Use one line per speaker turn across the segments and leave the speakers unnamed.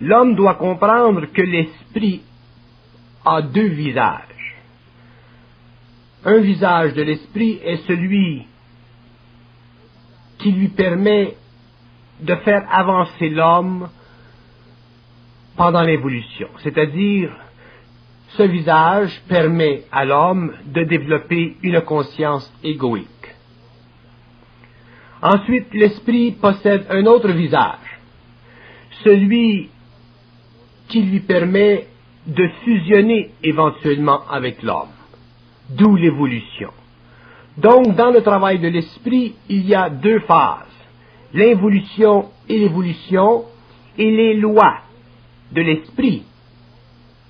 l'homme doit comprendre que l'esprit a deux visages. Un visage de l'esprit est celui qui lui permet de faire avancer l'homme pendant l'évolution. C'est-à-dire, ce visage permet à l'homme de développer une conscience égoïque. Ensuite, l'esprit possède un autre visage, celui qui lui permet de fusionner éventuellement avec l'homme, d'où l'évolution. Donc, dans le travail de l'esprit, il y a deux phases, l'involution et l'évolution, et les lois de l'esprit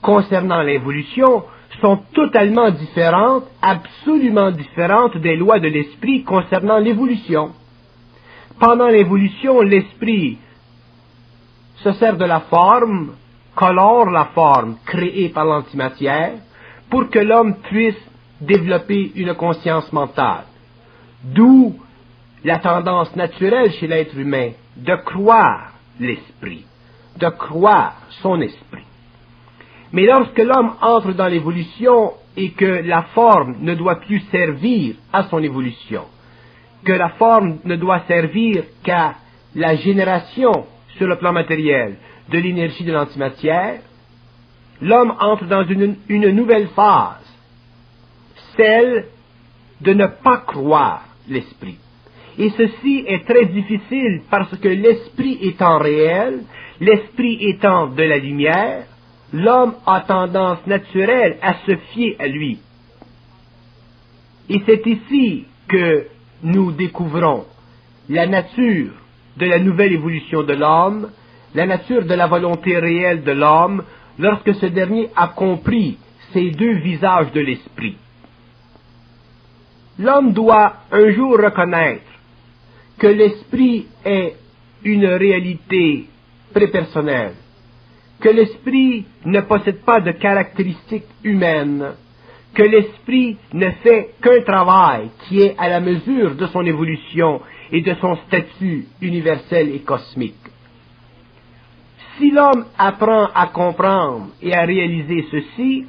concernant l'évolution sont totalement différentes, absolument différentes des lois de l'esprit concernant l'évolution. Pendant l'évolution, l'esprit se sert de la forme, colore la forme créée par l'antimatière pour que l'homme puisse développer une conscience mentale. D'où la tendance naturelle chez l'être humain de croire l'esprit, de croire son esprit. Mais lorsque l'homme entre dans l'évolution et que la forme ne doit plus servir à son évolution, que la forme ne doit servir qu'à la génération sur le plan matériel de l'énergie de l'antimatière, l'homme entre dans une nouvelle phase, celle de ne pas croire l'esprit. Et ceci est très difficile parce que l'esprit étant réel, l'esprit étant de la lumière, l'homme a tendance naturelle à se fier à lui. Et c'est ici que nous découvrons la nature de la nouvelle évolution de l'homme, la nature de la volonté réelle de l'homme, lorsque ce dernier a compris ces deux visages de l'esprit. L'homme doit un jour reconnaître que l'esprit est une réalité prépersonnelle, que l'esprit ne possède pas de caractéristiques humaines, que l'esprit ne fait qu'un travail qui est à la mesure de son évolution et de son statut universel et cosmique. Si l'homme apprend à comprendre et à réaliser ceci,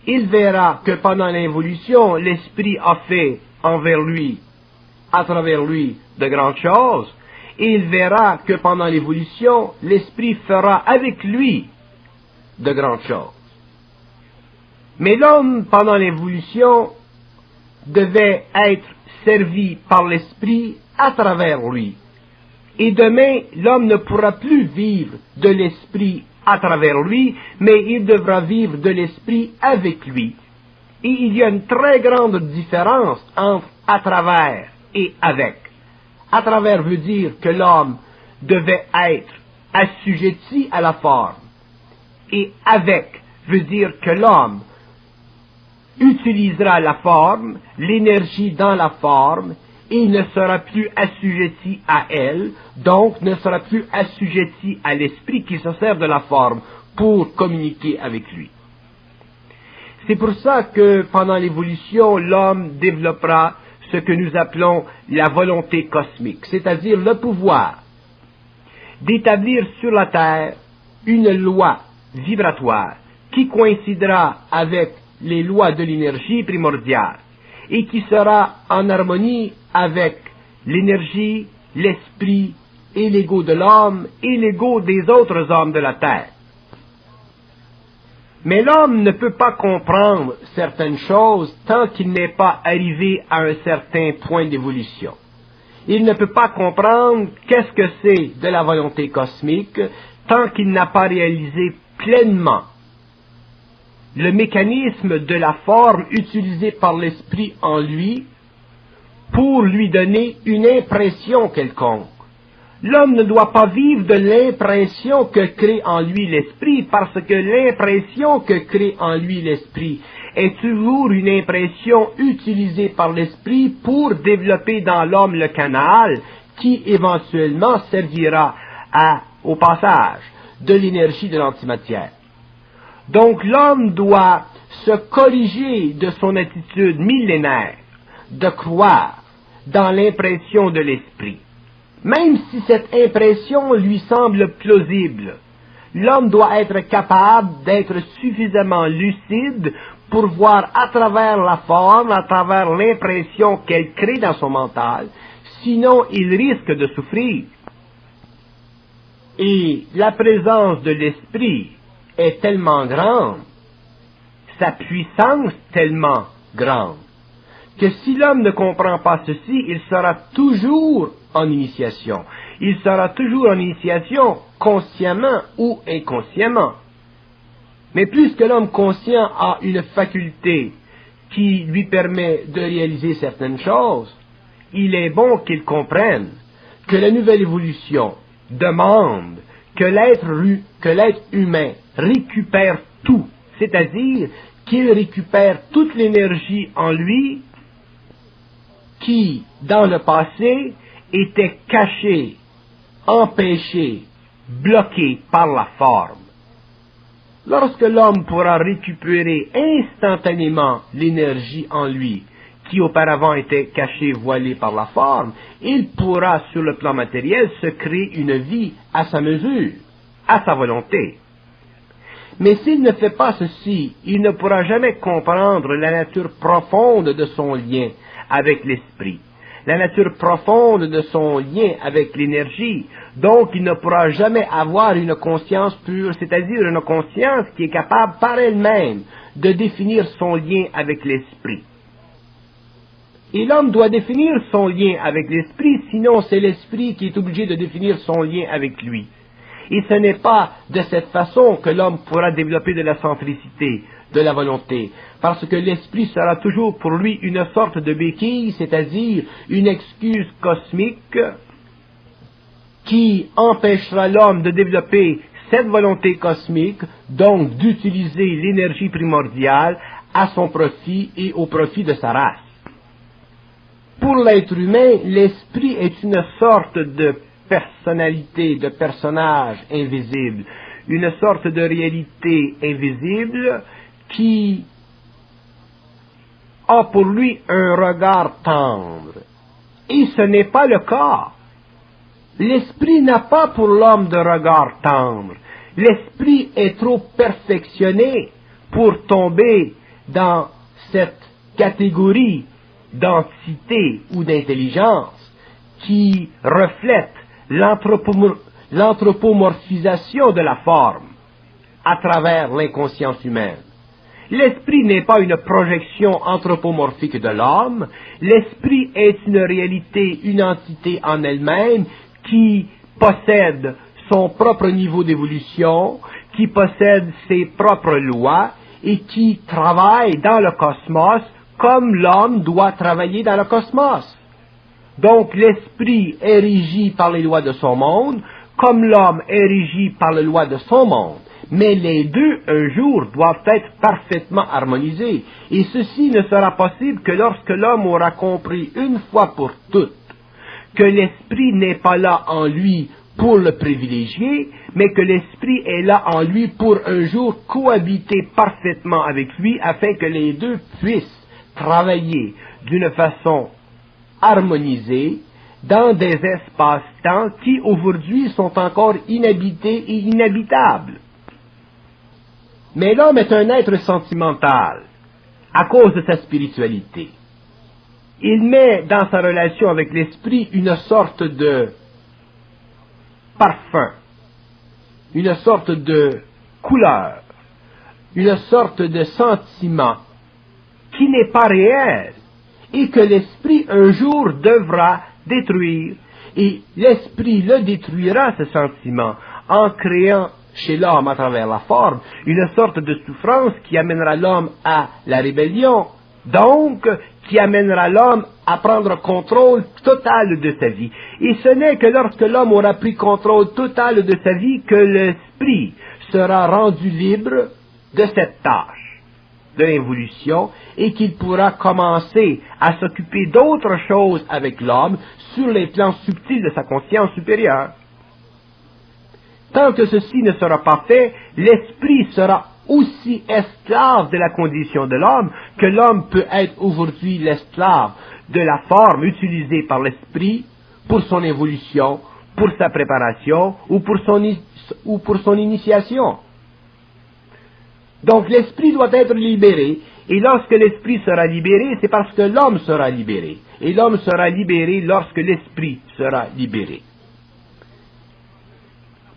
il verra que pendant l'évolution, l'esprit a fait envers lui, à travers lui, de grandes choses, et il verra que pendant l'évolution, l'esprit fera avec lui de grandes choses. Mais l'homme, pendant l'évolution, devait être servi par l'esprit à travers lui. Et demain, l'homme ne pourra plus vivre de l'esprit à travers lui, mais il devra vivre de l'esprit avec lui. Et il y a une très grande différence entre à travers et avec. À travers veut dire que l'homme devait être assujetti à la forme. Et avec veut dire que l'homme utilisera la forme, l'énergie dans la forme, et il ne sera plus assujetti à elle, donc ne sera plus assujetti à l'esprit qui se sert de la forme pour communiquer avec lui. C'est pour ça que pendant l'évolution, l'homme développera ce que nous appelons la volonté cosmique, c'est-à-dire le pouvoir d'établir sur la Terre une loi vibratoire qui coïncidera avec les lois de l'énergie primordiale et qui sera en harmonie avec l'énergie, l'esprit et l'ego de l'homme et l'ego des autres hommes de la Terre. Mais l'homme ne peut pas comprendre certaines choses tant qu'il n'est pas arrivé à un certain point d'évolution. Il ne peut pas comprendre qu'est-ce que c'est de la volonté cosmique tant qu'il n'a pas réalisé pleinement le mécanisme de la forme utilisée par l'esprit en lui pour lui donner une impression quelconque. L'homme ne doit pas vivre de l'impression que crée en lui l'esprit, parce que l'impression que crée en lui l'esprit est toujours une impression utilisée par l'esprit pour développer dans l'homme le canal qui éventuellement servira au passage de l'énergie de l'antimatière. Donc l'homme doit se corriger de son attitude millénaire de croire dans l'impression de l'esprit. Même si cette impression lui semble plausible, l'homme doit être capable d'être suffisamment lucide pour voir à travers la forme, à travers l'impression qu'elle crée dans son mental, sinon il risque de souffrir. Et la présence de l'esprit est tellement grande, sa puissance tellement grande, que si l'homme ne comprend pas ceci, il sera toujours en initiation. Il sera toujours en initiation, consciemment ou inconsciemment. Mais puisque l'homme conscient a une faculté qui lui permet de réaliser certaines choses, il est bon qu'il comprenne que la nouvelle évolution demande que l'être humain récupère tout, c'est-à-dire qu'il récupère toute l'énergie en lui qui, dans le passé, était cachée, empêchée, bloquée par la forme. Lorsque l'homme pourra récupérer instantanément l'énergie en lui, qui auparavant était cachée, voilée par la forme, il pourra, sur le plan matériel, se créer une vie à sa mesure, à sa volonté. Mais s'il ne fait pas ceci, il ne pourra jamais comprendre la nature profonde de son lien avec l'esprit, la nature profonde de son lien avec l'énergie. Donc, il ne pourra jamais avoir une conscience pure, c'est-à-dire une conscience qui est capable par elle-même de définir son lien avec l'esprit. Et l'homme doit définir son lien avec l'esprit, sinon c'est l'esprit qui est obligé de définir son lien avec lui. Et ce n'est pas de cette façon que l'homme pourra développer de la centricité, de la volonté, parce que l'esprit sera toujours pour lui une sorte de béquille, c'est-à-dire une excuse cosmique qui empêchera l'homme de développer cette volonté cosmique, donc d'utiliser l'énergie primordiale à son profit et au profit de sa race. Pour l'être humain, l'esprit est une sorte de personnalité, de personnage invisible, une sorte de réalité invisible qui a pour lui un regard tendre. Et ce n'est pas le cas. L'esprit n'a pas pour l'homme de regard tendre. L'esprit est trop perfectionné pour tomber dans cette catégorie d'entité ou d'intelligence qui reflète l'anthropomorphisation de la forme à travers l'inconscience humaine. L'esprit n'est pas une projection anthropomorphique de l'homme, l'esprit est une réalité, une entité en elle-même qui possède son propre niveau d'évolution, qui possède ses propres lois et qui travaille dans le cosmos comme l'homme doit travailler dans le cosmos. Donc l'esprit est régi par les lois de son monde, comme l'homme est régi par les lois de son monde. Mais les deux, un jour, doivent être parfaitement harmonisés. Et ceci ne sera possible que lorsque l'homme aura compris une fois pour toutes que l'esprit n'est pas là en lui pour le privilégier, mais que l'esprit est là en lui pour un jour cohabiter parfaitement avec lui afin que les deux puissent travailler d'une façon harmonisée dans des espaces-temps qui aujourd'hui sont encore inhabités et inhabitables. Mais l'homme est un être sentimental à cause de sa spiritualité. Il met dans sa relation avec l'esprit une sorte de parfum, une sorte de couleur, une sorte de sentiment qui n'est pas réel et que l'esprit un jour devra détruire. Et l'esprit le détruira, ce sentiment, en créant chez l'homme à travers la forme une sorte de souffrance qui amènera l'homme à la rébellion, donc qui amènera l'homme à prendre contrôle total de sa vie. Et ce n'est que lorsque l'homme aura pris contrôle total de sa vie que l'esprit sera rendu libre de cette tâche de l'évolution et qu'il pourra commencer à s'occuper d'autres choses avec l'homme sur les plans subtils de sa conscience supérieure. Tant que ceci ne sera pas fait, l'esprit sera aussi esclave de la condition de l'homme que l'homme peut être aujourd'hui l'esclave de la forme utilisée par l'esprit pour son évolution, pour sa préparation ou pour son initiation. Donc l'esprit doit être libéré, et lorsque l'esprit sera libéré, c'est parce que l'homme sera libéré. Et l'homme sera libéré lorsque l'esprit sera libéré.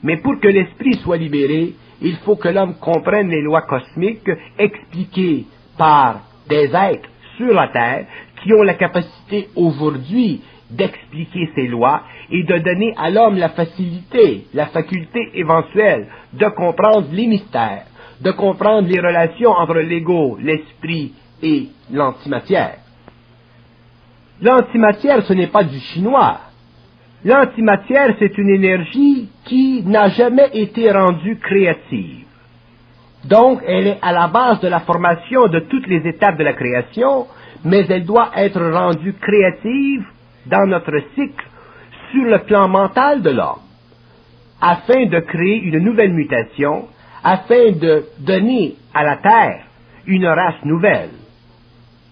Mais pour que l'esprit soit libéré, il faut que l'homme comprenne les lois cosmiques expliquées par des êtres sur la Terre qui ont la capacité aujourd'hui d'expliquer ces lois et de donner à l'homme la facilité, la faculté éventuelle de comprendre les mystères, de comprendre les relations entre l'ego, l'esprit et l'antimatière. L'antimatière, ce n'est pas du chinois. L'antimatière, c'est une énergie qui n'a jamais été rendue créative. Donc, elle est à la base de la formation de toutes les étapes de la création, mais elle doit être rendue créative dans notre cycle sur le plan mental de l'homme, afin de créer une nouvelle mutation, afin de donner à la Terre une race nouvelle.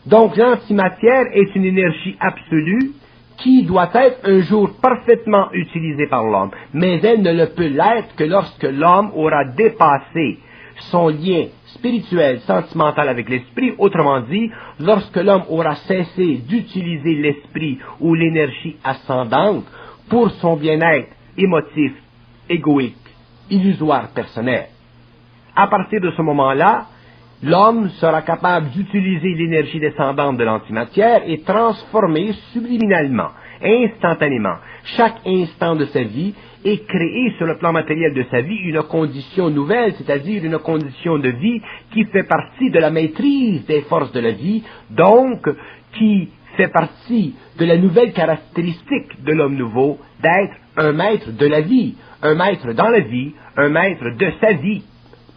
Donc, l'antimatière est une énergie absolue qui doit être un jour parfaitement utilisée par l'homme, mais elle ne le peut l'être que lorsque l'homme aura dépassé son lien spirituel, sentimental avec l'esprit, autrement dit, lorsque l'homme aura cessé d'utiliser l'esprit ou l'énergie ascendante pour son bien-être émotif, égoïque, illusoire, personnel. À partir de ce moment-là, l'homme sera capable d'utiliser l'énergie descendante de l'antimatière et transformer subliminalement, instantanément, chaque instant de sa vie et créer sur le plan matériel de sa vie une condition nouvelle, c'est-à-dire une condition de vie qui fait partie de la maîtrise des forces de la vie, donc qui fait partie de la nouvelle caractéristique de l'homme nouveau, d'être un maître de la vie, un maître dans la vie, un maître de sa vie.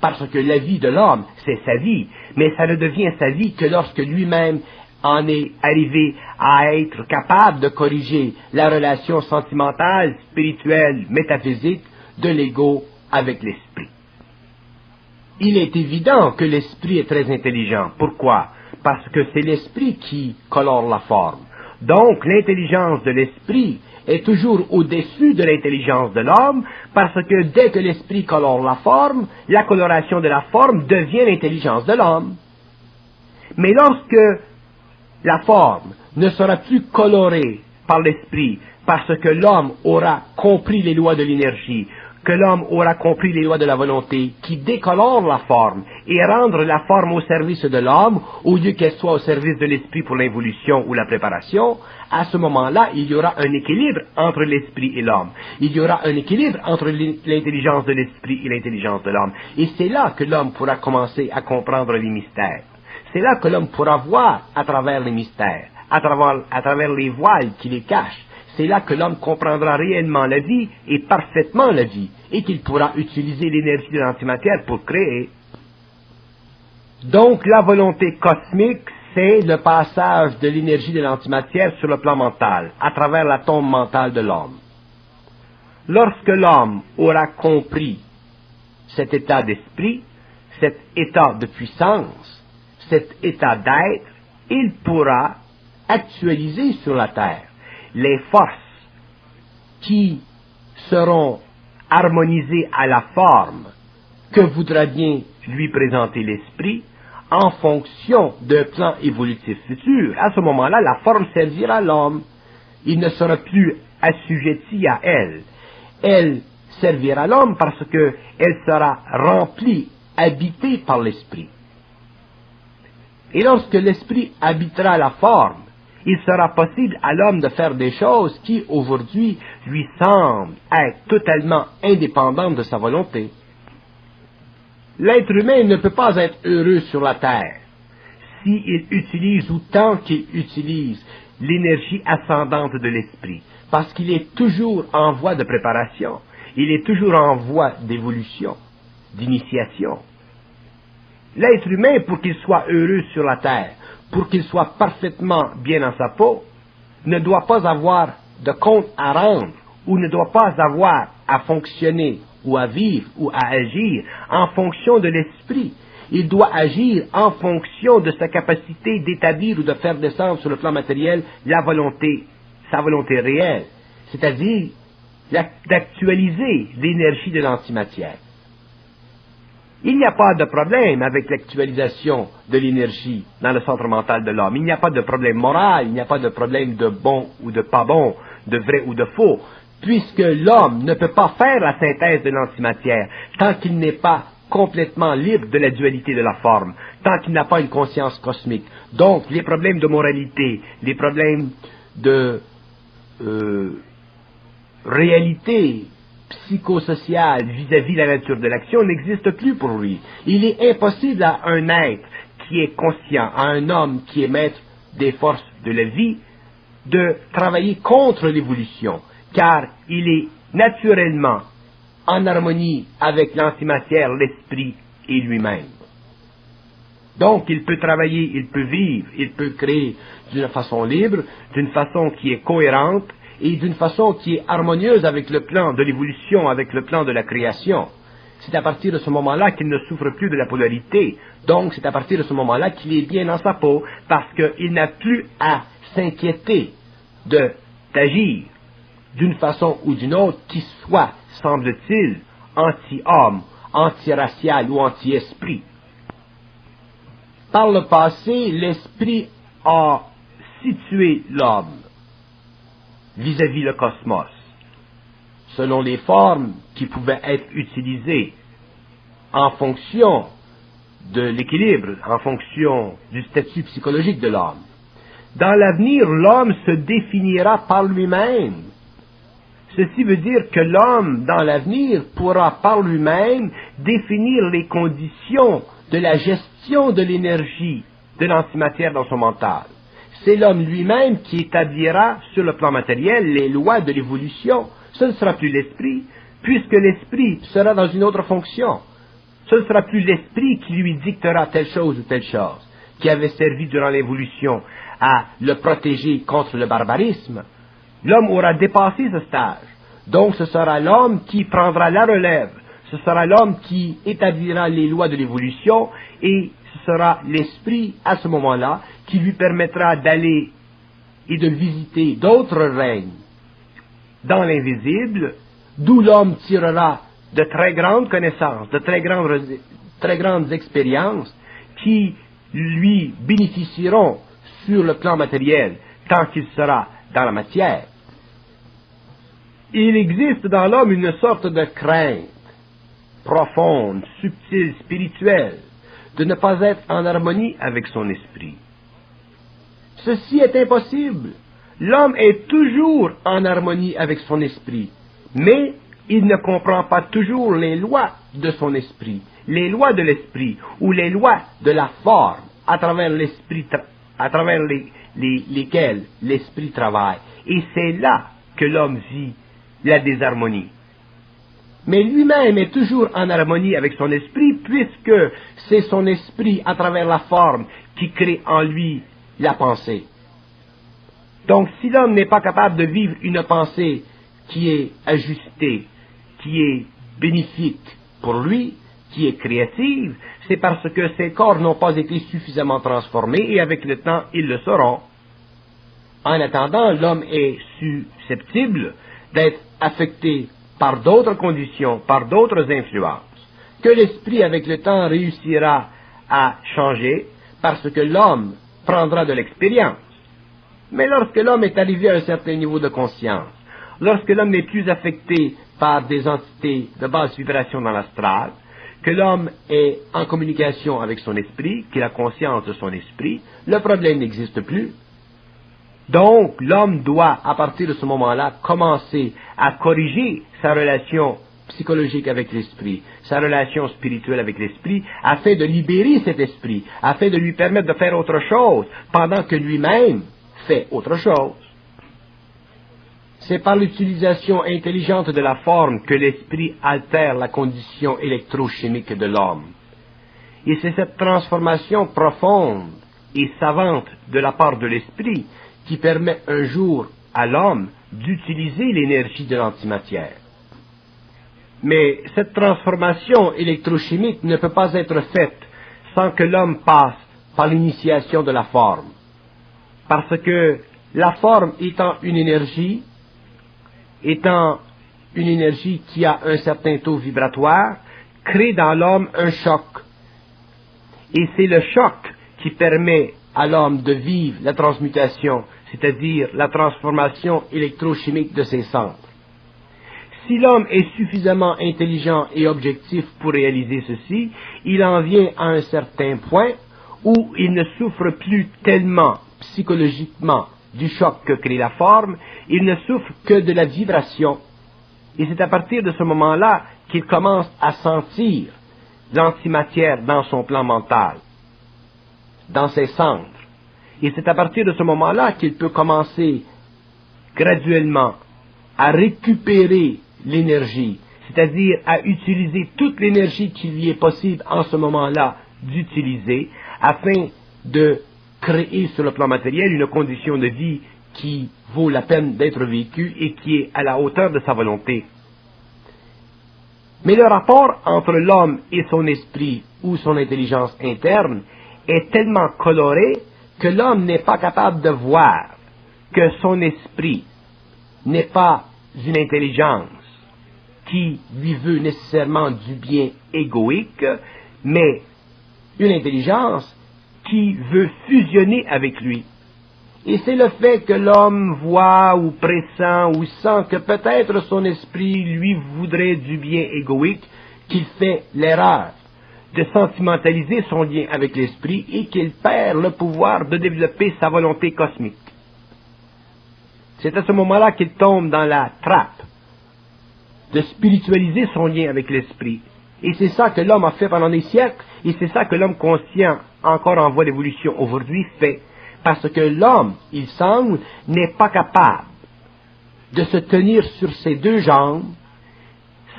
Parce que la vie de l'homme, c'est sa vie, mais ça ne devient sa vie que lorsque lui-même en est arrivé à être capable de corriger la relation sentimentale, spirituelle, métaphysique de l'ego avec l'esprit. Il est évident que l'esprit est très intelligent. Pourquoi? Parce que c'est l'esprit qui colore la forme. Donc, l'intelligence de l'esprit est toujours au-dessus de l'intelligence de l'homme, parce que dès que l'esprit colore la forme, la coloration de la forme devient l'intelligence de l'homme. Mais lorsque la forme ne sera plus colorée par l'esprit, parce que l'homme aura compris les lois de l'énergie, que l'homme aura compris les lois de la volonté, qui décolore la forme et rendre la forme au service de l'homme, au lieu qu'elle soit au service de l'esprit pour l'involution ou la préparation, à ce moment-là, il y aura un équilibre entre l'esprit et l'homme. Il y aura un équilibre entre l'intelligence de l'esprit et l'intelligence de l'homme. Et c'est là que l'homme pourra commencer à comprendre les mystères. C'est là que l'homme pourra voir à travers les mystères, à travers les voiles qui les cachent. C'est là que l'homme comprendra réellement la vie et parfaitement la vie, et qu'il pourra utiliser l'énergie de l'antimatière pour créer. Donc la volonté cosmique, c'est le passage de l'énergie de l'antimatière sur le plan mental, à travers l'atome mental de l'homme. Lorsque l'homme aura compris cet état d'esprit, cet état de puissance, cet état d'être, il pourra actualiser sur la terre les forces qui seront harmonisées à la forme que voudra bien lui présenter l'esprit en fonction d'un plan évolutif futur. À ce moment-là, la forme servira l'homme. Il ne sera plus assujetti à elle. Elle servira l'homme parce qu'elle sera remplie, habitée par l'esprit. Et lorsque l'esprit habitera la forme, il sera possible à l'homme de faire des choses qui, aujourd'hui, lui semblent être totalement indépendantes de sa volonté. L'être humain ne peut pas être heureux sur la terre s'il utilise autant qu'il utilise l'énergie ascendante de l'esprit, parce qu'il est toujours en voie de préparation, il est toujours en voie d'évolution, d'initiation. L'être humain, pour qu'il soit heureux sur la terre, pour qu'il soit parfaitement bien dans sa peau, ne doit pas avoir de compte à rendre, ou ne doit pas avoir à fonctionner, ou à vivre, ou à agir en fonction de l'esprit. Il doit agir en fonction de sa capacité d'établir ou de faire descendre sur le plan matériel la volonté, sa volonté réelle. C'est-à-dire, d'actualiser l'énergie de l'antimatière. Il n'y a pas de problème avec l'actualisation de l'énergie dans le centre mental de l'homme. Il n'y a pas de problème moral, il n'y a pas de problème de bon ou de pas bon, de vrai ou de faux, puisque l'homme ne peut pas faire la synthèse de l'antimatière tant qu'il n'est pas complètement libre de la dualité de la forme, tant qu'il n'a pas une conscience cosmique. Donc, les problèmes de moralité, les problèmes de réalité psychosociale vis-à-vis de la nature de l'action n'existe plus pour lui. Il est impossible à un être qui est conscient, à un homme qui est maître des forces de la vie, de travailler contre l'évolution, car il est naturellement en harmonie avec l'antimatière, l'esprit et lui-même. Donc, il peut travailler, il peut vivre, il peut créer d'une façon libre, d'une façon qui est cohérente et d'une façon qui est harmonieuse avec le plan de l'évolution, avec le plan de la création. C'est à partir de ce moment-là qu'il ne souffre plus de la polarité. Donc, c'est à partir de ce moment-là qu'il est bien dans sa peau, parce qu'il n'a plus à s'inquiéter d'agir d'une façon ou d'une autre qui soit, semble-t-il, anti-homme, anti-racial ou anti-esprit. Par le passé, l'esprit a situé l'homme vis-à-vis le cosmos, selon les formes qui pouvaient être utilisées en fonction de l'équilibre, en fonction du statut psychologique de l'homme. Dans l'avenir, l'homme se définira par lui-même. Ceci veut dire que l'homme, dans l'avenir, pourra par lui-même définir les conditions de la gestion de l'énergie de l'antimatière dans son mental. C'est l'homme lui-même qui établira sur le plan matériel les lois de l'évolution. Ce ne sera plus l'esprit, puisque l'esprit sera dans une autre fonction. Ce ne sera plus l'esprit qui lui dictera telle chose ou telle chose, qui avait servi durant l'évolution à le protéger contre le barbarisme. L'homme aura dépassé ce stage. Donc ce sera l'homme qui prendra la relève. Ce sera l'homme qui établira les lois de l'évolution et ce sera l'esprit à ce moment-là qui lui permettra d'aller et de visiter d'autres règnes dans l'invisible, d'où l'homme tirera de très grandes connaissances, de très grandes expériences qui lui bénéficieront sur le plan matériel tant qu'il sera dans la matière. Il existe dans l'homme une sorte de crainte profonde, subtile, spirituelle, de ne pas être en harmonie avec son esprit. Ceci est impossible. L'homme est toujours en harmonie avec son esprit, mais il ne comprend pas toujours les lois de son esprit, les lois de l'esprit ou les lois de la forme à travers l'esprit, à travers lesquelles l'esprit travaille. Et c'est là que l'homme vit la désharmonie. Mais lui-même est toujours en harmonie avec son esprit, puisque c'est son esprit à travers la forme qui crée en lui la pensée. Donc si l'homme n'est pas capable de vivre une pensée qui est ajustée, qui est bénéfique pour lui, qui est créative, c'est parce que ses corps n'ont pas été suffisamment transformés et avec le temps ils le seront. En attendant, l'homme est susceptible d'être affecté par d'autres conditions, par d'autres influences, que l'esprit avec le temps réussira à changer parce que l'homme prendra de l'expérience. Mais lorsque l'homme est arrivé à un certain niveau de conscience, lorsque l'homme n'est plus affecté par des entités de basse vibration dans l'astral, que l'homme est en communication avec son esprit, qu'il a conscience de son esprit, le problème n'existe plus. Donc, l'homme doit, à partir de ce moment-là, commencer à corriger sa relation psychologique avec l'esprit, sa relation spirituelle avec l'esprit, afin de libérer cet esprit, afin de lui permettre de faire autre chose, pendant que lui-même fait autre chose. C'est par l'utilisation intelligente de la forme que l'esprit altère la condition électrochimique de l'homme. Et c'est cette transformation profonde et savante de la part de l'esprit qui permet un jour à l'homme d'utiliser l'énergie de l'antimatière. Mais cette transformation électrochimique ne peut pas être faite sans que l'homme passe par l'initiation de la forme. Parce que la forme étant une énergie, étant une énergie qui a un certain taux vibratoire, crée dans l'homme un choc. Et c'est le choc qui permet à l'homme de vivre la transmutation, c'est-à-dire la transformation électrochimique de ses cendres. Si l'homme est suffisamment intelligent et objectif pour réaliser ceci, il en vient à un certain point où il ne souffre plus tellement psychologiquement du choc que crée la forme, il ne souffre que de la vibration. Et c'est à partir de ce moment-là qu'il commence à sentir l'antimatière dans son plan mental, dans ses cendres. Et c'est à partir de ce moment-là qu'il peut commencer graduellement à récupérer l'énergie, c'est-à-dire à utiliser toute l'énergie qu'il lui est possible en ce moment-là d'utiliser, afin de créer sur le plan matériel une condition de vie qui vaut la peine d'être vécue et qui est à la hauteur de sa volonté. Mais le rapport entre l'homme et son esprit ou son intelligence interne est tellement coloré que l'homme n'est pas capable de voir que son esprit n'est pas une intelligence qui lui veut nécessairement du bien égoïque, mais une intelligence qui veut fusionner avec lui. Et c'est le fait que l'homme voit ou pressent ou sent que peut-être son esprit lui voudrait du bien égoïque qu'il fait l'erreur de sentimentaliser son lien avec l'esprit et qu'il perd le pouvoir de développer sa volonté cosmique. C'est à ce moment-là qu'il tombe dans la trappe de spiritualiser son lien avec l'esprit. Et c'est ça que l'homme a fait pendant des siècles, et c'est ça que l'homme conscient, encore en voie d'évolution aujourd'hui, fait. Parce que l'homme, il semble, n'est pas capable de se tenir sur ses deux jambes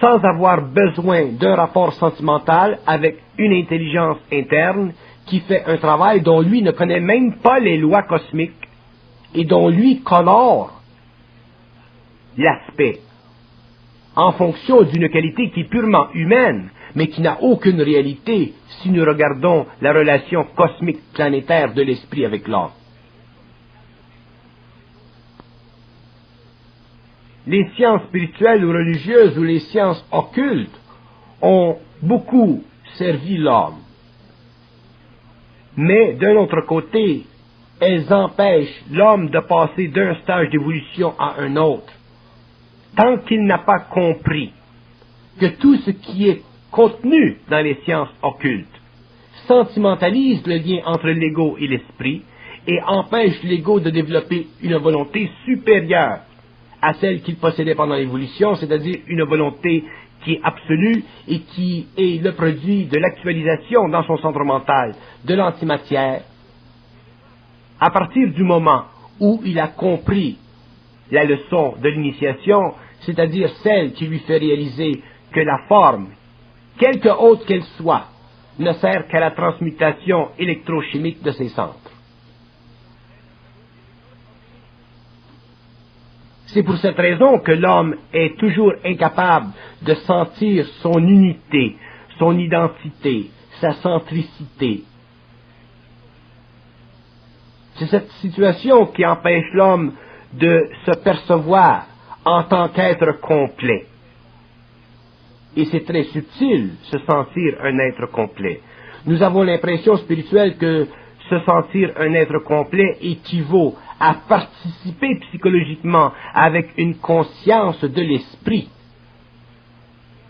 sans avoir besoin d'un rapport sentimental avec une intelligence interne qui fait un travail dont lui ne connaît même pas les lois cosmiques et dont lui colore l'aspect en fonction d'une qualité qui est purement humaine, mais qui n'a aucune réalité si nous regardons la relation cosmique planétaire de l'esprit avec l'homme. Les sciences spirituelles ou religieuses ou les sciences occultes ont beaucoup servi l'homme. Mais d'un autre côté, elles empêchent l'homme de passer d'un stage d'évolution à un autre, tant qu'il n'a pas compris que tout ce qui est contenu dans les sciences occultes sentimentalise le lien entre l'ego et l'esprit et empêche l'ego de développer une volonté supérieure à celle qu'il possédait pendant l'évolution, c'est-à-dire une volonté qui est absolue et qui est le produit de l'actualisation dans son centre mental de l'antimatière. À partir du moment où il a compris la leçon de l'initiation, c'est-à-dire celle qui lui fait réaliser que la forme, quelque autre qu'elle soit, ne sert qu'à la transmutation électrochimique de ses centres. C'est pour cette raison que l'homme est toujours incapable de sentir son unité, son identité, sa centricité. C'est cette situation qui empêche l'homme de se percevoir en tant qu'être complet. Et c'est très subtil, se sentir un être complet. Nous avons l'impression spirituelle que se sentir un être complet équivaut à participer psychologiquement avec une conscience de l'esprit.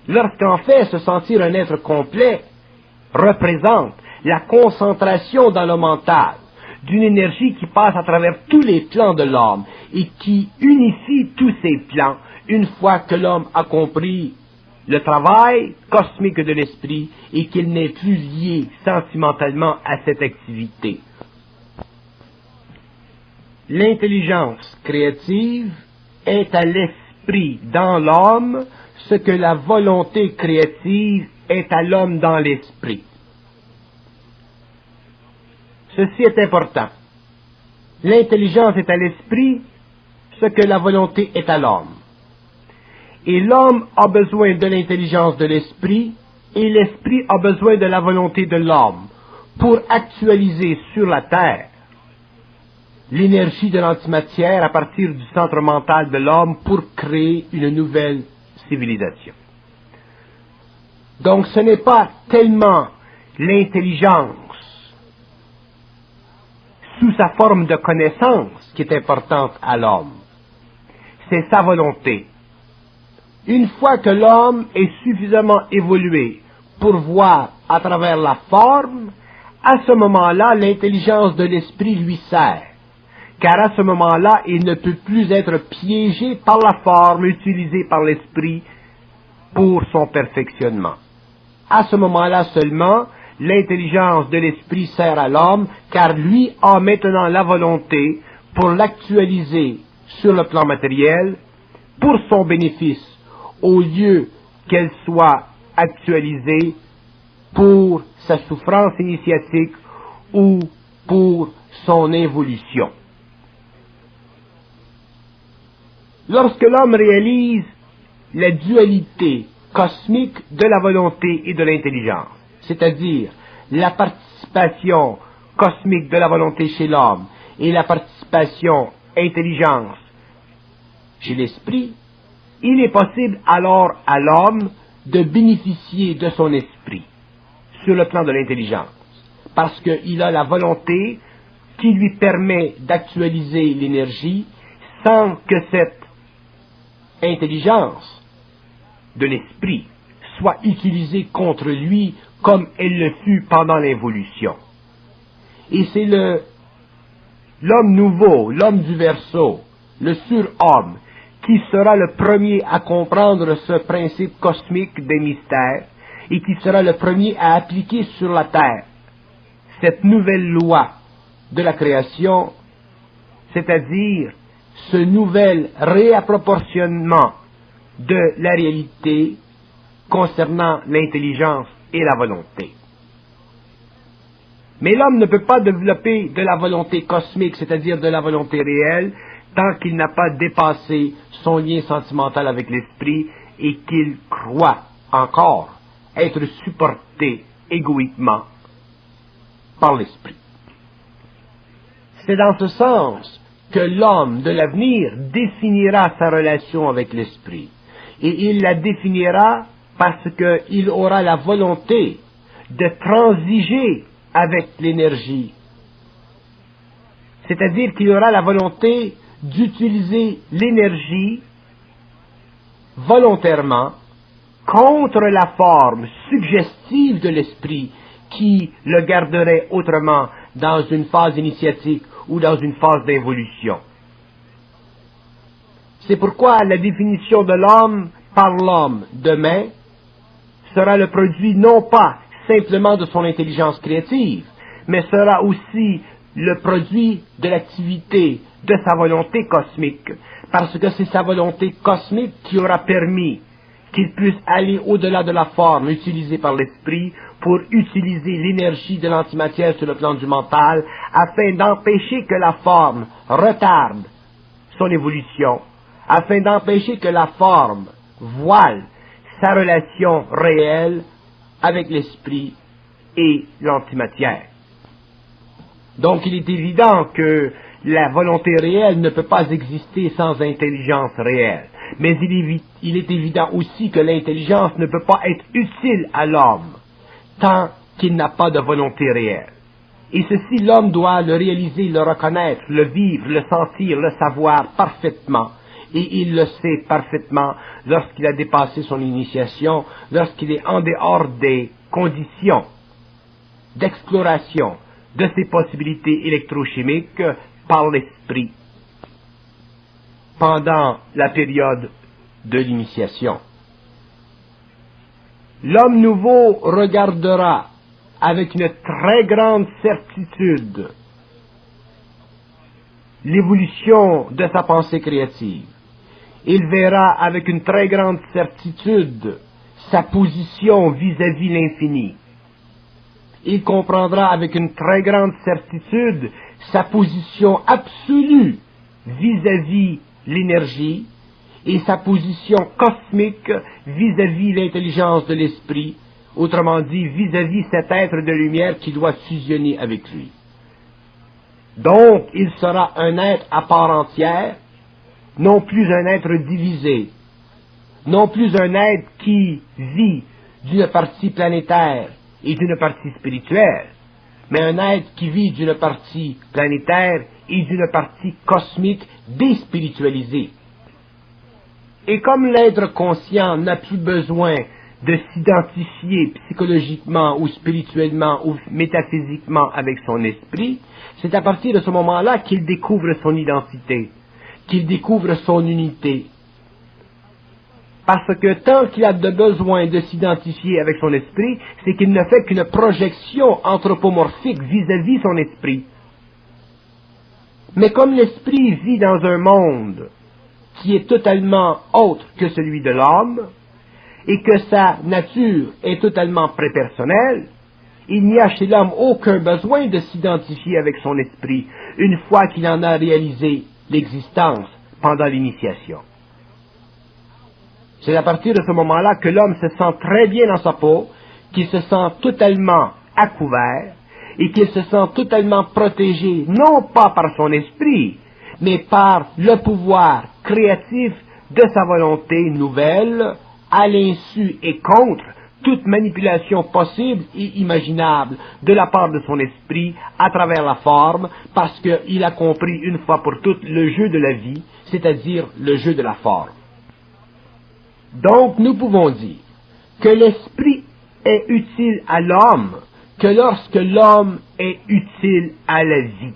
Lorsqu'en fait, se sentir un être complet représente la concentration dans le mental d'une énergie qui passe à travers tous les plans de l'homme et qui unifie tous ces plans une fois que l'homme a compris le travail cosmique de l'esprit et qu'il n'est plus lié sentimentalement à cette activité. L'intelligence créative est à l'esprit dans l'homme ce que la volonté créative est à l'homme dans l'esprit. Ceci est important. L'intelligence est à l'esprit ce que la volonté est à l'homme. Et l'homme a besoin de l'intelligence de l'esprit et l'esprit a besoin de la volonté de l'homme pour actualiser sur la terre l'énergie de l'antimatière à partir du centre mental de l'homme pour créer une nouvelle civilisation. Donc ce n'est pas tellement l'intelligence sous sa forme de connaissance qui est importante à l'homme, c'est sa volonté. Une fois que l'homme est suffisamment évolué pour voir à travers la forme, à ce moment-là, l'intelligence de l'esprit lui sert, car à ce moment-là, il ne peut plus être piégé par la forme utilisée par l'esprit pour son perfectionnement. À ce moment-là seulement, l'intelligence de l'esprit sert à l'homme, car lui a maintenant la volonté pour l'actualiser sur le plan matériel, pour son bénéfice, au lieu qu'elle soit actualisée pour sa souffrance initiatique ou pour son évolution. Lorsque l'homme réalise la dualité cosmique de la volonté et de l'intelligence, c'est-à-dire la participation cosmique de la volonté chez l'homme et la participation intelligence chez l'esprit, il est possible alors à l'homme de bénéficier de son esprit sur le plan de l'intelligence, parce qu'il a la volonté qui lui permet d'actualiser l'énergie sans que cette intelligence de l'esprit soit utilisée contre lui comme elle le fut pendant l'évolution. Et c'est l'homme nouveau, l'homme du Verseau, le surhomme, qui sera le premier à comprendre ce principe cosmique des mystères et qui sera le premier à appliquer sur la terre cette nouvelle loi de la création, c'est-à-dire ce nouvel réapproportionnement de la réalité concernant l'intelligence et la volonté. Mais l'homme ne peut pas développer de la volonté cosmique, c'est-à-dire de la volonté réelle, tant qu'il n'a pas dépassé son lien sentimental avec l'esprit et qu'il croit encore être supporté égoïquement par l'esprit. C'est dans ce sens que l'homme de l'avenir définira sa relation avec l'esprit. Et il la définira parce qu'il aura la volonté de transiger avec l'énergie. C'est-à-dire qu'il aura la volonté d'utiliser l'énergie volontairement contre la forme suggestive de l'esprit qui le garderait autrement dans une phase initiatique ou dans une phase d'involution. C'est pourquoi la définition de l'homme par l'homme demain sera le produit non pas simplement de son intelligence créative, mais sera aussi le produit de l'activité de sa volonté cosmique, parce que c'est sa volonté cosmique qui aura permis qu'il puisse aller au-delà de la forme utilisée par l'esprit pour utiliser l'énergie de l'antimatière sur le plan du mental, afin d'empêcher que la forme retarde son évolution, afin d'empêcher que la forme voile sa relation réelle avec l'esprit et l'antimatière. Donc il est évident que la volonté réelle ne peut pas exister sans intelligence réelle. Mais il est évident aussi que l'intelligence ne peut pas être utile à l'homme tant qu'il n'a pas de volonté réelle. Et ceci, l'homme doit le réaliser, le reconnaître, le vivre, le sentir, le savoir parfaitement. Et il le sait parfaitement lorsqu'il a dépassé son initiation, lorsqu'il est en dehors des conditions d'exploration de ses possibilités électrochimiques par l'esprit pendant la période de l'initiation. L'homme nouveau regardera avec une très grande certitude l'évolution de sa pensée créative. Il verra avec une très grande certitude sa position vis-à-vis l'infini. Il comprendra avec une très grande certitude sa position absolue vis-à-vis l'énergie et sa position cosmique vis-à-vis l'intelligence de l'esprit, autrement dit vis-à-vis cet être de lumière qui doit fusionner avec lui. Donc, il sera un être à part entière, non plus un être divisé, non plus un être qui vit d'une partie planétaire et d'une partie spirituelle, mais un être qui vit d'une partie planétaire et d'une partie cosmique déspiritualisée. Et comme l'être conscient n'a plus besoin de s'identifier psychologiquement ou spirituellement ou métaphysiquement avec son esprit, c'est à partir de ce moment-là qu'il découvre son identité, qu'il découvre son unité. Parce que tant qu'il a de besoin de s'identifier avec son esprit, c'est qu'il ne fait qu'une projection anthropomorphique vis-à-vis son esprit. Mais comme l'esprit vit dans un monde qui est totalement autre que celui de l'homme, et que sa nature est totalement prépersonnelle, il n'y a chez l'homme aucun besoin de s'identifier avec son esprit une fois qu'il en a réalisé l'existence pendant l'initiation. C'est à partir de ce moment-là que l'homme se sent très bien dans sa peau, qu'il se sent totalement à couvert, et qu'il se sent totalement protégé, non pas par son esprit, mais par le pouvoir créatif de sa volonté nouvelle, à l'insu et contre toute manipulation possible et imaginable de la part de son esprit à travers la forme, parce qu'il a compris une fois pour toutes le jeu de la vie, c'est-à-dire le jeu de la forme. Donc nous pouvons dire que l'esprit est utile à l'homme que lorsque l'homme est utile à la vie.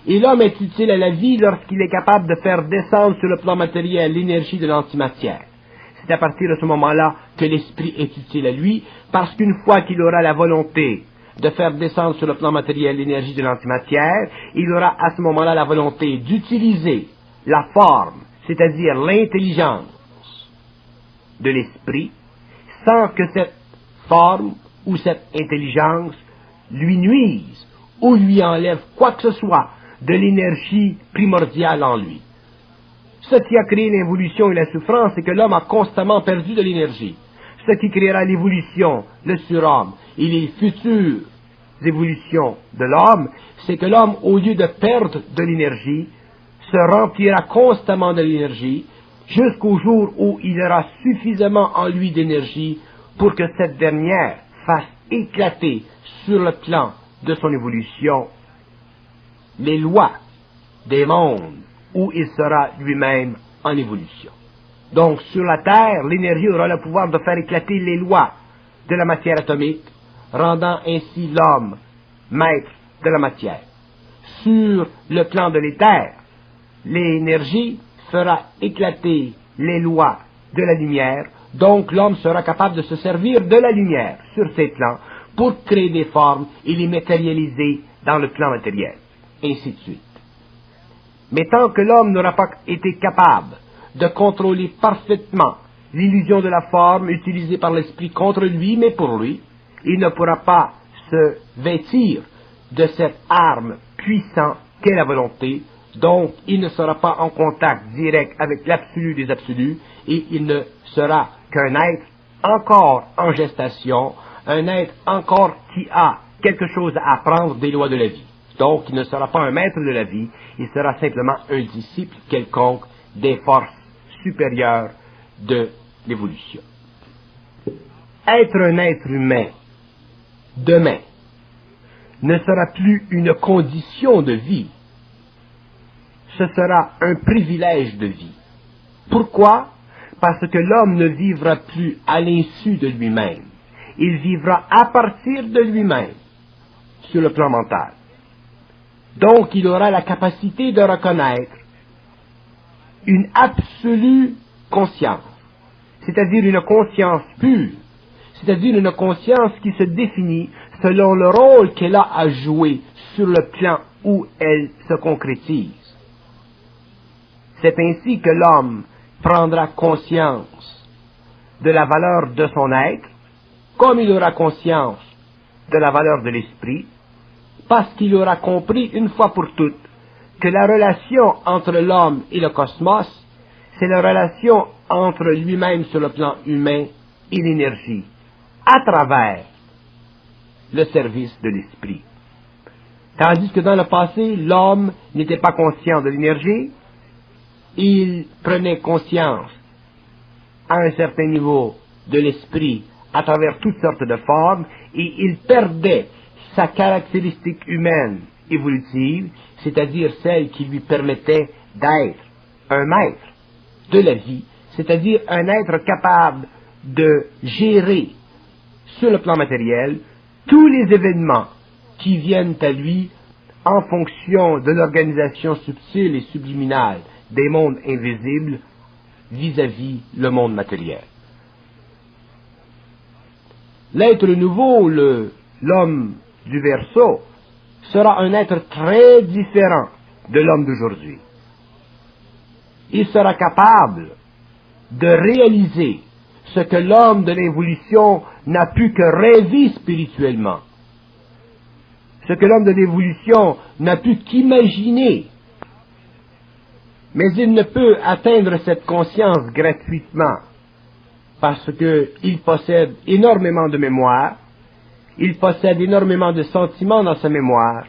Et l'homme est utile à la vie lorsqu'il est capable de faire descendre sur le plan matériel l'énergie de l'antimatière. C'est à partir de ce moment-là que l'esprit est utile à lui, parce qu'une fois qu'il aura la volonté de faire descendre sur le plan matériel l'énergie de l'antimatière, il aura à ce moment-là la volonté d'utiliser la forme, c'est-à-dire l'intelligence de l'esprit, sans que cette forme ou cette intelligence lui nuise ou lui enlève quoi que ce soit de l'énergie primordiale en lui. Ce qui a créé l'évolution et la souffrance, c'est que l'homme a constamment perdu de l'énergie. Ce qui créera l'évolution, le surhomme et les futures évolutions de l'homme, c'est que l'homme, au lieu de perdre de l'énergie, se remplira constamment de l'énergie jusqu'au jour où il aura suffisamment en lui d'énergie pour que cette dernière fasse éclater sur le plan de son évolution les lois des mondes où il sera lui-même en évolution. Donc, sur la Terre, l'énergie aura le pouvoir de faire éclater les lois de la matière atomique, rendant ainsi l'homme maître de la matière. Sur le plan de l'éther, l'énergie fera éclater les lois de la lumière, donc l'homme sera capable de se servir de la lumière sur ces plans pour créer des formes et les matérialiser dans le plan matériel, ainsi de suite. Mais tant que l'homme n'aura pas été capable de contrôler parfaitement l'illusion de la forme utilisée par l'esprit contre lui, mais pour lui, il ne pourra pas se vêtir de cette arme puissante qu'est la volonté, donc il ne sera pas en contact direct avec l'absolu des absolus, et il ne sera qu'un être encore en gestation, un être encore qui a quelque chose à apprendre des lois de la vie. Donc il ne sera pas un maître de la vie, il sera simplement un disciple quelconque des forces supérieures de l'évolution. Être un être humain, demain, ne sera plus une condition de vie, ce sera un privilège de vie. Pourquoi? Parce que l'homme ne vivra plus à l'insu de lui-même, il vivra à partir de lui-même, sur le plan mental. Donc il aura la capacité de reconnaître une absolue conscience, c'est-à-dire une conscience pure, c'est-à-dire une conscience qui se définit selon le rôle qu'elle a à jouer sur le plan où elle se concrétise. C'est ainsi que l'homme prendra conscience de la valeur de son être, comme il aura conscience de la valeur de l'esprit, parce qu'il aura compris une fois pour toutes que la relation entre l'homme et le cosmos, c'est la relation entre lui-même sur le plan humain et l'énergie, à travers le service de l'esprit. Tandis que dans le passé, l'homme n'était pas conscient de l'énergie, il prenait conscience à un certain niveau de l'esprit à travers toutes sortes de formes, et il perdait sa caractéristique humaine évolutive, c'est-à-dire celle qui lui permettait d'être un maître de la vie, c'est-à-dire un être capable de gérer sur le plan matériel tous les événements qui viennent à lui en fonction de l'organisation subtile et subliminale des mondes invisibles vis-à-vis le monde matériel. L'être nouveau, l'homme du Verseau, sera un être très différent de l'homme d'aujourd'hui. Il sera capable de réaliser ce que l'homme de l'évolution n'a pu que rêver spirituellement, ce que l'homme de l'évolution n'a pu qu'imaginer. Mais il ne peut atteindre cette conscience gratuitement, parce qu'il possède énormément de mémoire, il possède énormément de sentiments dans sa mémoire,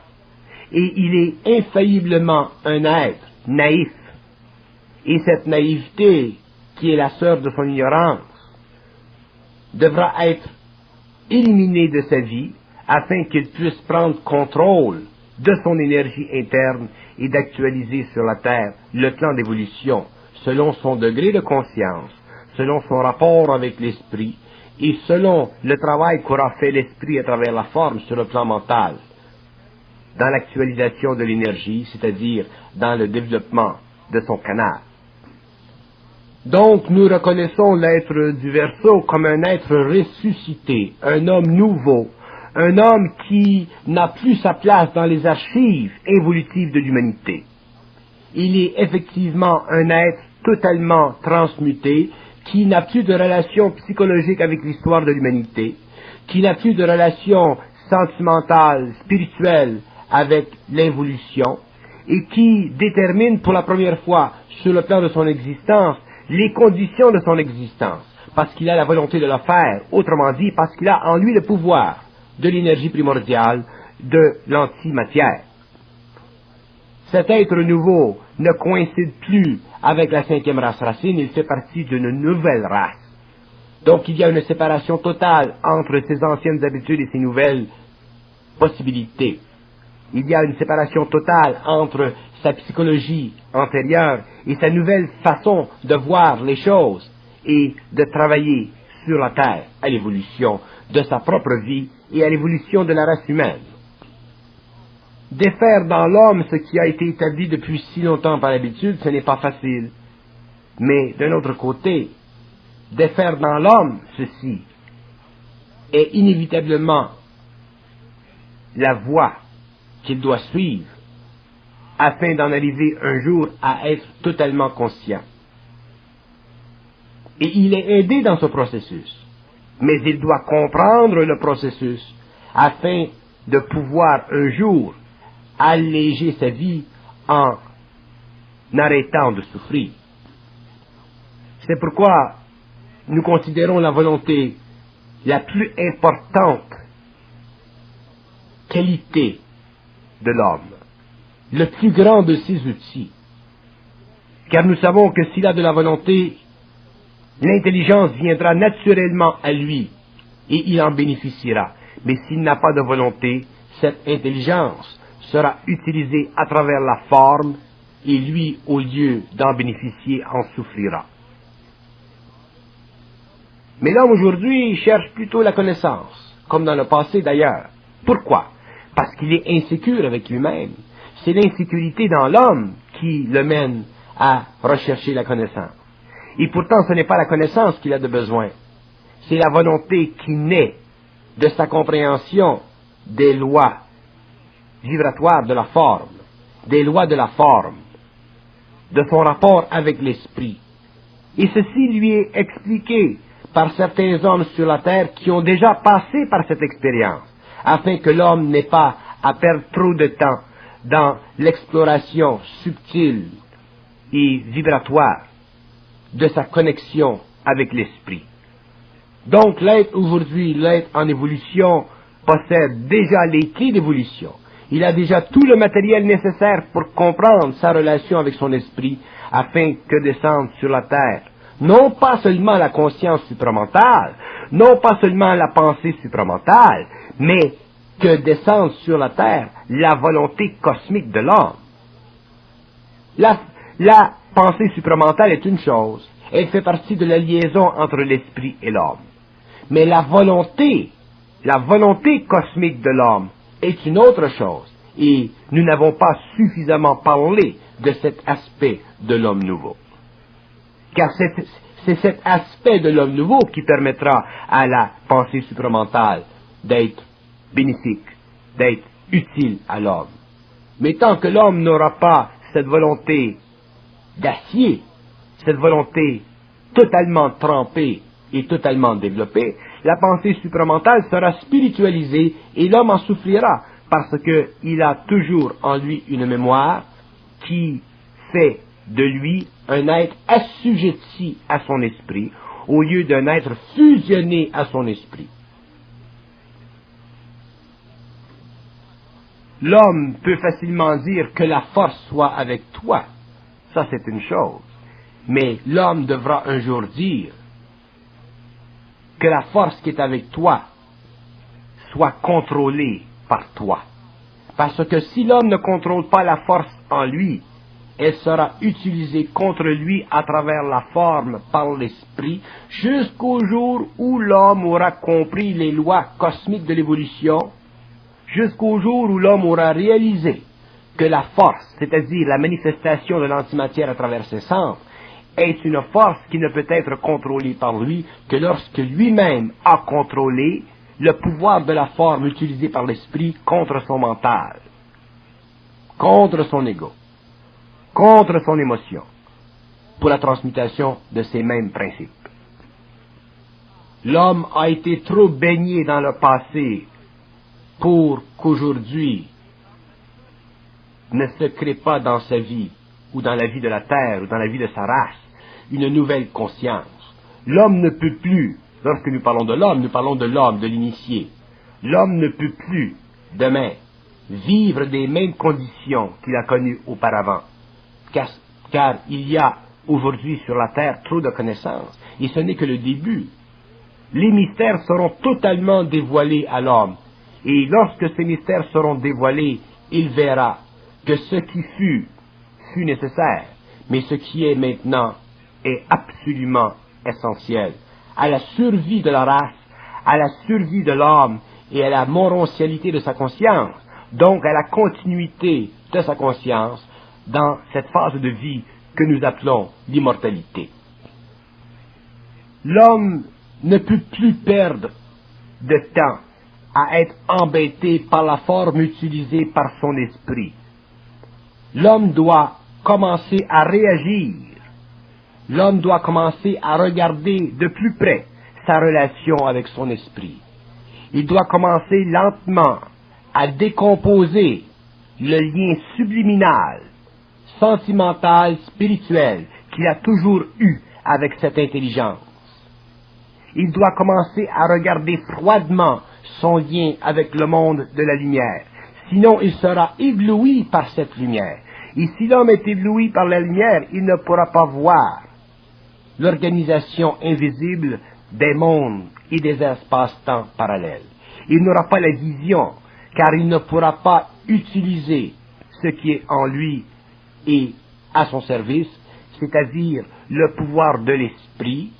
et il est infailliblement un être naïf. Et cette naïveté, qui est la sœur de son ignorance, devra être éliminée de sa vie afin qu'il puisse prendre contrôle de son énergie interne et d'actualiser sur la Terre le plan d'évolution selon son degré de conscience, selon son rapport avec l'esprit et selon le travail qu'aura fait l'esprit à travers la forme sur le plan mental, dans l'actualisation de l'énergie, c'est-à-dire dans le développement de son canal. Donc nous reconnaissons l'être du Verseau comme un être ressuscité, un homme nouveau, un homme qui n'a plus sa place dans les archives évolutives de l'humanité. Il est effectivement un être totalement transmuté, qui n'a plus de relation psychologique avec l'histoire de l'humanité, qui n'a plus de relation sentimentale, spirituelle avec l'évolution, et qui détermine pour la première fois sur le plan de son existence les conditions de son existence, parce qu'il a la volonté de le faire, autrement dit, parce qu'il a en lui le pouvoir de l'énergie primordiale de l'antimatière. Cet être nouveau ne coïncide plus avec la cinquième race racine, il fait partie d'une nouvelle race. Donc il y a une séparation totale entre ses anciennes habitudes et ses nouvelles possibilités. Il y a une séparation totale entre sa psychologie antérieure et sa nouvelle façon de voir les choses et de travailler sur la Terre à l'évolution de sa propre vie et à l'évolution de la race humaine. Défaire dans l'homme ce qui a été établi depuis si longtemps par l'habitude, ce n'est pas facile. Mais d'un autre côté, défaire dans l'homme ceci est inévitablement la voie qu'il doit suivre afin d'en arriver un jour à être totalement conscient. Et il est aidé dans ce processus, mais il doit comprendre le processus afin de pouvoir un jour alléger sa vie en arrêtant de souffrir. C'est pourquoi nous considérons la volonté la plus importante qualité de l'homme, le plus grand de ses outils. Car nous savons que s'il a de la volonté, l'intelligence viendra naturellement à lui et il en bénéficiera. Mais s'il n'a pas de volonté, cette intelligence sera utilisée à travers la forme et lui, au lieu d'en bénéficier, en souffrira. Mais l'homme aujourd'hui cherche plutôt la connaissance, comme dans le passé d'ailleurs. Pourquoi? Parce qu'il est insécure avec lui-même. C'est l'insécurité dans l'homme qui le mène à rechercher la connaissance. Et pourtant, ce n'est pas la connaissance qu'il a de besoin. C'est la volonté qui naît de sa compréhension des lois vibratoires de la forme, des lois de la forme, de son rapport avec l'esprit. Et ceci lui est expliqué par certains hommes sur la terre qui ont déjà passé par cette expérience, afin que l'homme n'ait pas à perdre trop de temps dans l'exploration subtile et vibratoire de sa connexion avec l'esprit. Donc l'être aujourd'hui, l'être en évolution, possède déjà les clés d'évolution. Il a déjà tout le matériel nécessaire pour comprendre sa relation avec son esprit, afin que descende sur la terre non pas seulement la conscience supramentale, non pas seulement la pensée supramentale, mais que descende sur la terre la volonté cosmique de l'homme. La pensée supramentale est une chose, elle fait partie de la liaison entre l'esprit et l'homme. Mais la volonté cosmique de l'homme est une autre chose, et nous n'avons pas suffisamment parlé de cet aspect de l'homme nouveau. Car c'est cet aspect de l'homme nouveau qui permettra à la pensée supramentale d'être bénéfique, d'être utile à l'homme. Mais tant que l'homme n'aura pas cette volonté d'acier, cette volonté totalement trempée et totalement développée, la pensée supramentale sera spiritualisée et l'homme en souffrira parce qu'il a toujours en lui une mémoire qui fait de lui un être assujetti à son esprit au lieu d'un être fusionné à son esprit. L'homme peut facilement dire que la force soit avec toi. Ça, c'est une chose. Mais l'homme devra un jour dire que la force qui est avec toi soit contrôlée par toi. Parce que si l'homme ne contrôle pas la force en lui, elle sera utilisée contre lui à travers la forme par l'esprit jusqu'au jour où l'homme aura compris les lois cosmiques de l'évolution, jusqu'au jour où l'homme aura réalisé que la force, c'est-à-dire la manifestation de l'antimatière à travers ses sens, est une force qui ne peut être contrôlée par lui que lorsque lui-même a contrôlé le pouvoir de la forme utilisée par l'esprit contre son mental, contre son ego, contre son émotion, pour la transmutation de ces mêmes principes. L'homme a été trop baigné dans le passé pour qu'aujourd'hui ne se crée pas dans sa vie, ou dans la vie de la terre, ou dans la vie de sa race, une nouvelle conscience. L'homme ne peut plus, lorsque nous parlons de l'homme, nous parlons de l'homme, de l'initié. L'homme ne peut plus, demain, vivre des mêmes conditions qu'il a connues auparavant, car il y a aujourd'hui sur la terre trop de connaissances, et ce n'est que le début. Les mystères seront totalement dévoilés à l'homme, et lorsque ces mystères seront dévoilés, il verra que ce qui fut nécessaire, mais ce qui est maintenant est absolument essentiel à la survie de la race, à la survie de l'homme et à la morontialité de sa conscience, donc à la continuité de sa conscience dans cette phase de vie que nous appelons l'immortalité. L'homme ne peut plus perdre de temps à être embêté par la forme utilisée par son esprit. L'homme doit commencer à réagir. L'homme doit commencer à regarder de plus près sa relation avec son esprit. Il doit commencer lentement à décomposer le lien subliminal, sentimental, spirituel qu'il a toujours eu avec cette intelligence. Il doit commencer à regarder froidement son lien avec le monde de la lumière. Sinon, il sera ébloui par cette lumière. Et si l'homme est ébloui par la lumière, il ne pourra pas voir l'organisation invisible des mondes et des espaces-temps parallèles. Il n'aura pas la vision, car il ne pourra pas utiliser ce qui est en lui et à son service, c'est-à-dire le pouvoir de l'esprit,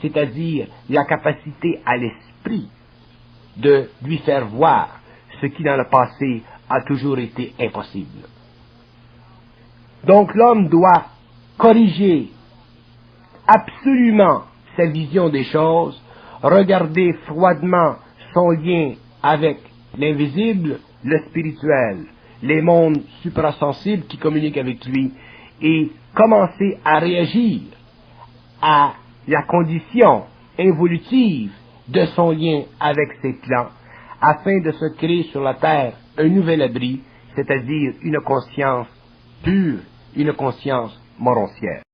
c'est-à-dire la capacité à l'esprit de lui faire voir ce qui dans le passé a toujours été impossible. Donc l'homme doit corriger absolument sa vision des choses, regarder froidement son lien avec l'invisible, le spirituel, les mondes suprasensibles qui communiquent avec lui, et commencer à réagir à la condition évolutive de son lien avec ses plans, afin de se créer sur la terre un nouvel abri, c'est-à-dire une conscience pure, une conscience moroncière.